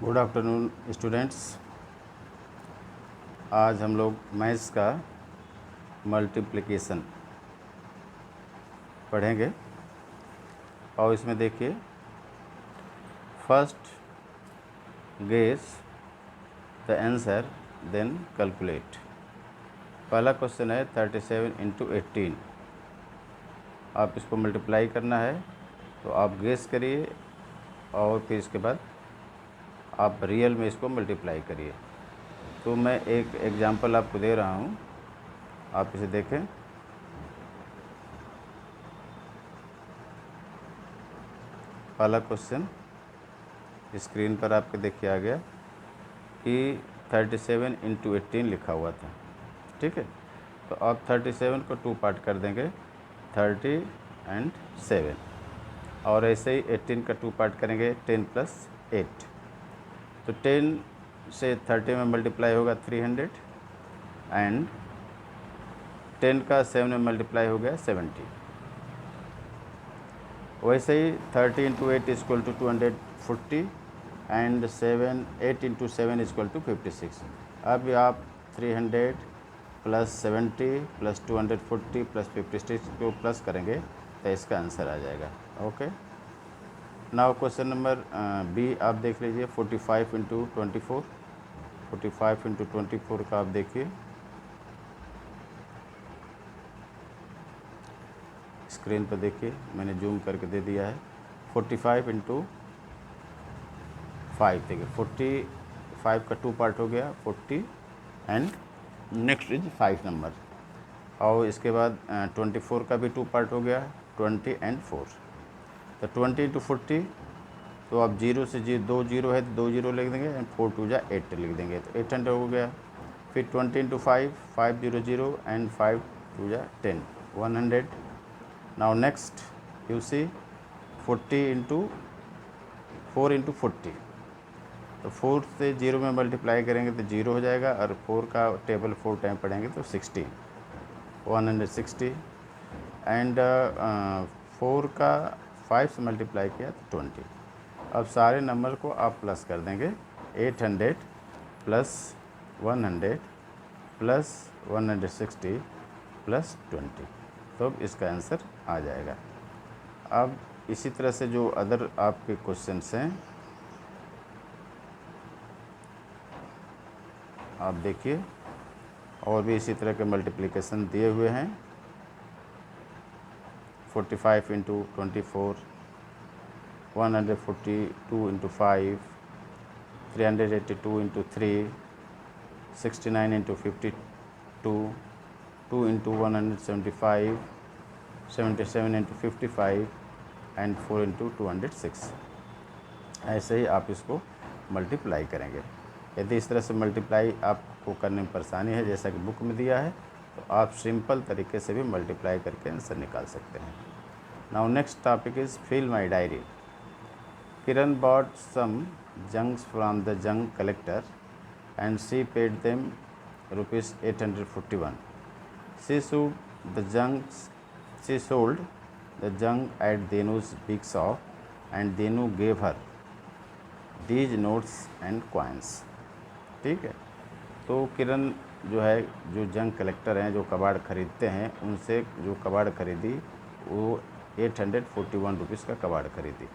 Good afternoon students. आज हम लोग मैथ्स का मल्टीप्लिकेशन पढ़ेंगे और इसमें देखिए, first guess the answer then calculate. पहला क्वेश्चन है 37 इंटू 18। आप इसको मल्टीप्लाई करना है तो आप गेस करिए और फिर इसके बाद आप रियल में इसको मल्टीप्लाई करिए। तो मैं एक एग्जांपल आपको दे रहा हूँ, आप इसे देखें। पहला क्वेश्चन स्क्रीन पर आपके देखिए आ गया कि 37 इंटू 18 लिखा हुआ था, ठीक है। तो आप 37 को 2 पार्ट कर देंगे, 30 एंड 7, और ऐसे ही 18 का 2 पार्ट करेंगे, 10 प्लस 8। तो 10 से 30 में मल्टीप्लाई होगा 300 एंड 10 का 7 में मल्टीप्लाई हो गया 70। वैसे ही 30 into 8 equal to 240 and 8 into 7 equal to 56। अब आप 300 प्लस 70 प्लस 240 प्लस 56 को प्लस करेंगे तो इसका आंसर आ जाएगा। Okay, now question number B आप देख लीजिए। 45 इंटू 24, 45 इंटू 24 का आप देखिए, स्क्रीन पर देखिए, मैंने जूम करके दे दिया है। 45 इंटू 5 देखिए, 45 का 2 पार्ट हो गया 40 एंड नेक्स्ट इज 5 नंबर, और इसके बाद 24 का भी 2 पार्ट हो गया 20 एंड 4। तो 20 इंटू 40, तो आप 0 से 2 जीरो है तो 2 जीरो लिख देंगे एंड 4 टू जा 8 लिख देंगे, तो 800 हो गया। फिर 20 इंटू 5, 500 एंड 5 टू जा 10, 100। Now next you see 40 into 4 into 40, तो 4 से 0 में मल्टीप्लाई करेंगे तो 0 हो जाएगा, और 4 का टेबल 4 टाइम पढ़ेंगे तो 16, 160 एंड 4 का 5 से मल्टीप्लाई किया तो 20। अब सारे नंबर को आप प्लस कर देंगे, 800 प्लस 100 प्लस 160 प्लस 20, तो इसका आंसर आ जाएगा। अब इसी तरह से जो अदर आपके क्वेश्चंस हैं आप देखिए, और भी इसी तरह के मल्टीप्लिकेशन दिए हुए हैं। 45 into 24, 142 into 5, 382 into 3, 69 into 52, 2 into 175, 77 into 55 and 4 into 206। ऐसे ही आप इसको मल्टीप्लाई करेंगे। यदि इस तरह से मल्टीप्लाई आपको करने में परेशानी है, जैसा कि बुक में दिया है, तो आप सिंपल तरीके से भी मल्टीप्लाई करके आंसर निकाल सकते हैं। Now next topic is fill my diary. Kiran bought some junks from the junk collector and she paid them rupees 841. She sold the junk at Denu's big shop and Denu gave her these notes and coins. ठीक है, तो किरण जो है, जो junk collector हैं, जो कबाड़ ख़रीदते हैं, उनसे जो कबाड़ ख़रीदी वो 841 रुपीज़ का कबाड़ ख़रीदी,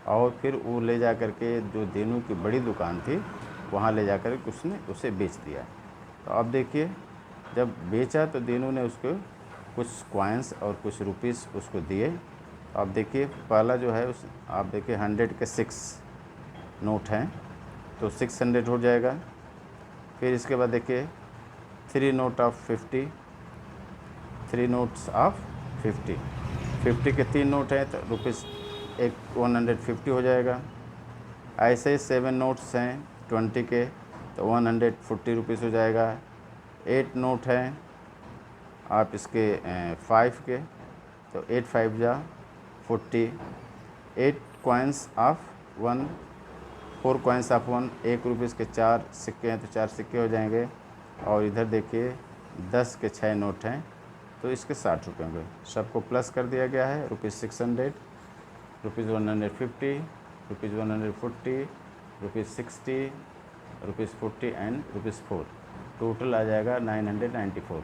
और फिर वो ले जा कर के जो देनू की बड़ी दुकान थी वहाँ ले जा कर के उसने उसे बेच दिया। तो अब देखिए, जब बेचा तो देनू ने उसको कुछ कॉइन्स और कुछ रुपीस उसको दिए। अब देखिए, पहला जो है उस आप देखिए 100 के 6 नोट हैं, तो 600 हो जाएगा। फिर इसके बाद देखिए 3 नोट ऑफ 50, 3 नोट्स ऑफ 50, 50 के 3 नोट हैं तो रुपीज़ 150 हो जाएगा। ऐसे ही 7 नोट्स हैं 20 के, तो 140 रुपीज़ हो जाएगा। 8 नोट हैं आप इसके 5 के, तो 8 5 जा 40। 8 coins of 1, 4 coins of 1, 1 rupees के 4 सिक्के हैं तो 4 सिक्के हो जाएंगे। और इधर देखिए 10 के 6 नोट हैं तो इसके 60 रुपये होंगे। सबको प्लस कर दिया गया है, rupees 600, rupees 150, rupees 140 ₹60, ₹40 and ₹4। Total आ जाएगा 994।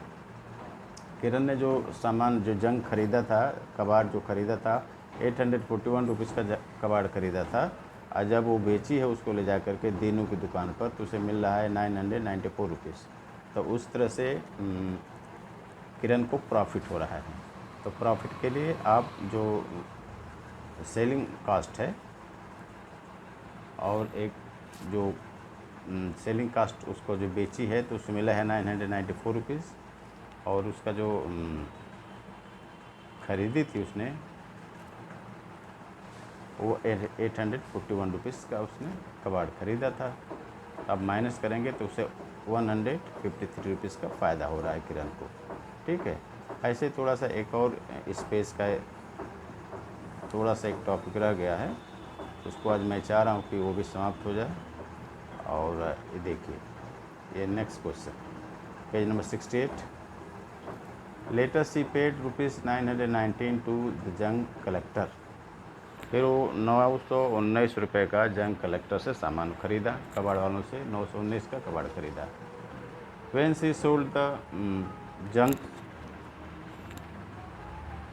किरण ने जो सामान जो जंग खरीदा था, कबाड़ जो खरीदा था, 841 रुपीज़ का कबाड़ खरीदा था, और जब वो बेची है उसको ले जा करके दीनू की दुकान पर, तो उसे मिल रहा है 994 रुपीज़। तो उस तरह से किरण को प्रॉफिट हो रहा है। तो प्रॉफिट के लिए आप जो सेलिंग कास्ट है और एक जो सेलिंग कास्ट उसको जो बेची है तो उसमें मिला है 994 रुपीज़, और उसका जो खरीदी थी उसने वो 841 रुपीज़ का उसने कबाड़ खरीदा था। अब माइनस करेंगे तो उसे 153 रुपीज़ का फ़ायदा हो रहा है किरण को। ठीक है, ऐसे थोड़ा सा एक और स्पेस का थोड़ा सा एक टॉपिक रह गया है, उसको आज मैं चाह रहा हूँ कि वो भी समाप्त हो जाए। और ये देखिए, ये next question, page number 68। Letter C paid ₹919 to the junk collector. फिर वो 919 रुपये का जंग कलेक्टर से सामान खरीदा, कबाड़ वालों से 919 का कबाड़ खरीदा। When she sold the junk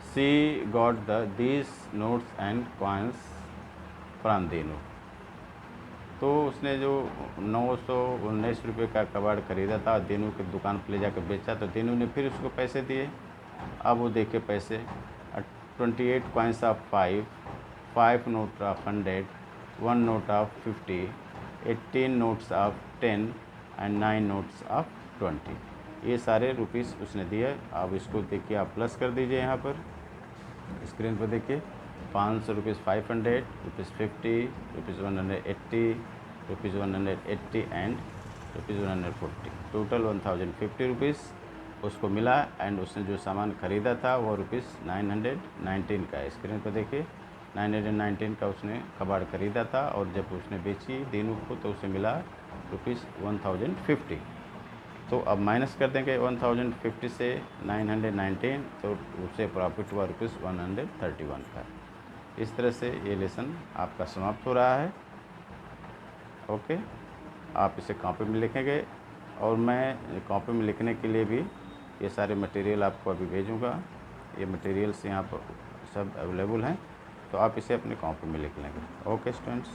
she got these notes and coins from Dinu. तो उसने जो 919 रुपये का कबाड़ खरीदा था, दीनू की दुकान पर ले जाकर बेचा, तो दीनू ने फिर उसको पैसे दिए। अब वो देखे पैसे, 28 coins of 5 note of 100, 1 note of 50, 18 notes of 10 and 9 notes of 20। ये सारे रुपीस उसने दिए। अब इसको देखिए, आप प्लस कर दीजिए यहाँ पर स्क्रीन पर देखिए, 500 rupees, 500 rupees, 50 rupees, 180 rupees, 180 and rupees 140, total 1050 rupees उसको मिला। एंड उसने जो सामान ख़रीदा था वो रुपीज़ 919 का है। स्क्रीन पर देखिए, 919 का उसने कबाड़ ख़रीदा था, और जब उसने बेची दीनू को तो उसे मिला रुपीज़ 1050। तो अब माइनस कर देंगे 1050 से 919, तो उससे प्रॉफिट हुआ रुपीज़ 131 का। इस तरह से ये लेसन आपका समाप्त हो रहा है। ओके, आप इसे कॉपी में लिखेंगे, और मैं कॉपी में लिखने के लिए भी ये सारे मटेरियल आपको अभी भेजूँगा। ये मटेरियल्स यहाँ पर सब अवेलेबल हैं, तो आप इसे अपनी कॉपी में लिख लेंगे। Okay students.